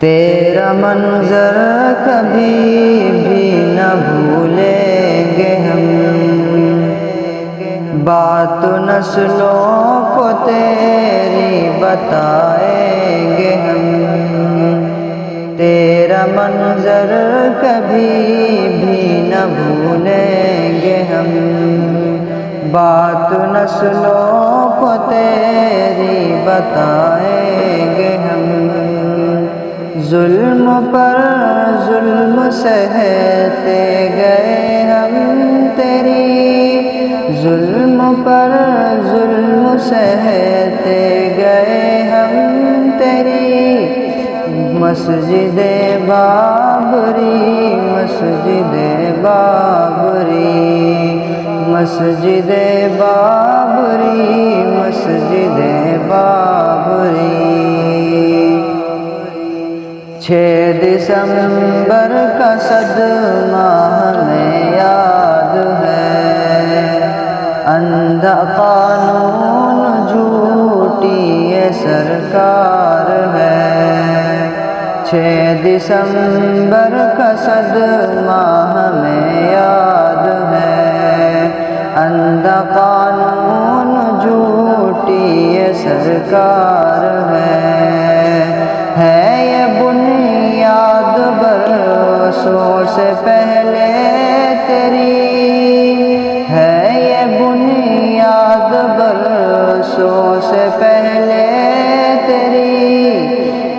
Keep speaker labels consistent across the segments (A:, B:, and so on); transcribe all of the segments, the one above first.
A: تیرا منظر کبھی بھی نہ بھولیں گے ہم، بات نسلوں کو تیری بتائیں گے ہم۔ تیرا منظر کبھی بھی نہ بھولیں گے ہم، بات نسلوں کو تیری بتائیں گے ہم۔ ظلم پر ظلم سہتے گئے ہم تیری، ظلم پر ظلم سہتے گئے ہم تیری۔ مسجد بابری مسجد بابری مسجد بابری مسجد بابری۔ 6 دسمبر کا صدمہ ہمیں یاد ہے، اندھا قانون جھوٹی یہ سرکار ہے۔ 6 دسمبر کا صدمہ ہمیں یاد ہے، اندھا قانون جھوٹی یہ سرکار ہے۔ یہ بنیاد برسوں سے پہلے تیری ہے، یہ بنیاد برسوں سے پہلے تیری۔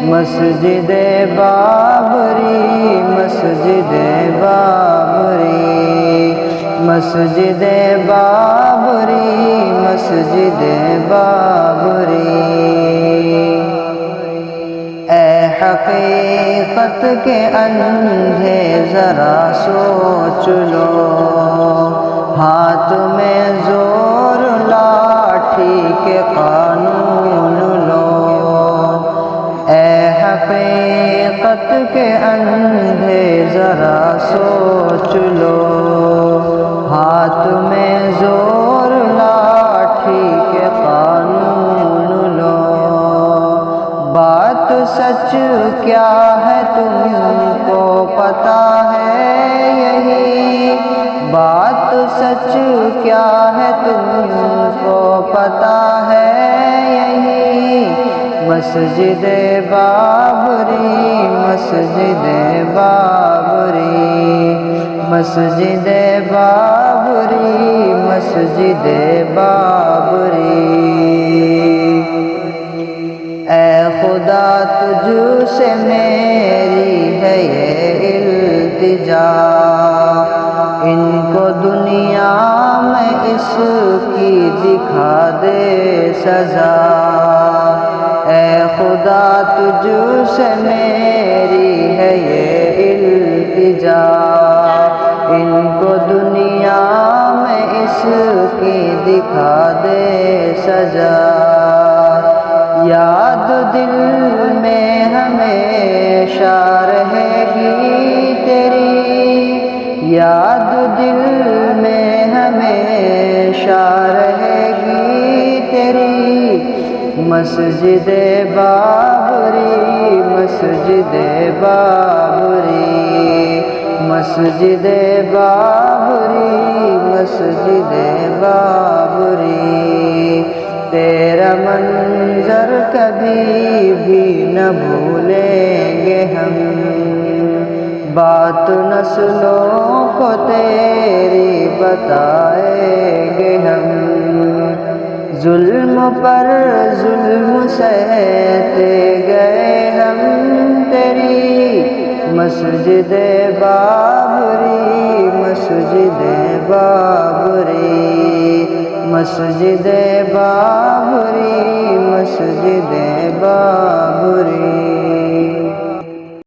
A: مسجد بابری مسجد بابری مسجد بابری مسجد بابری۔ اے حقیقت کے اندھے ذرا سوچ لو، ہاتھ میں زور لاٹھی کے قانون لو۔ اے حقیقت کے اندھے ذرا سوچ لو، ہاتھ میں زور لاٹھی کے قانون لو۔ بات سچ کیا ہے تم کو پتہ ہے یہی، بات سچ کیا ہے تم کو پتہ ہے یہی۔ مسجد بابری مسجد بابری مسجد بابری مسجد بابری۔ اے خدا تجھ سے میری ہے یہ التجا، ان کو دنیا میں اس کی دکھا دے سزا۔ اے خدا تجھ سے میری ہے یہ التجا، ان کو دنیا میں اس کی دکھا دے سزا۔ یاد دل میں ہمیشہ رہے گی تیری، یاد دل میں ہمیشہ رہے گی تیری۔ مسجد بابری مسجد بابری مسجد بابری مسجد بابری۔ تیرا منظر کبھی بھی نہ بھولیں گے ہم، بات نسلوں کو تیری بتائیں گے ہم۔ ظلم پر ظلم سہتے گئے ہم تیری۔ مسجد بابری مسجد بابری مسجد بابری مسجد بابری۔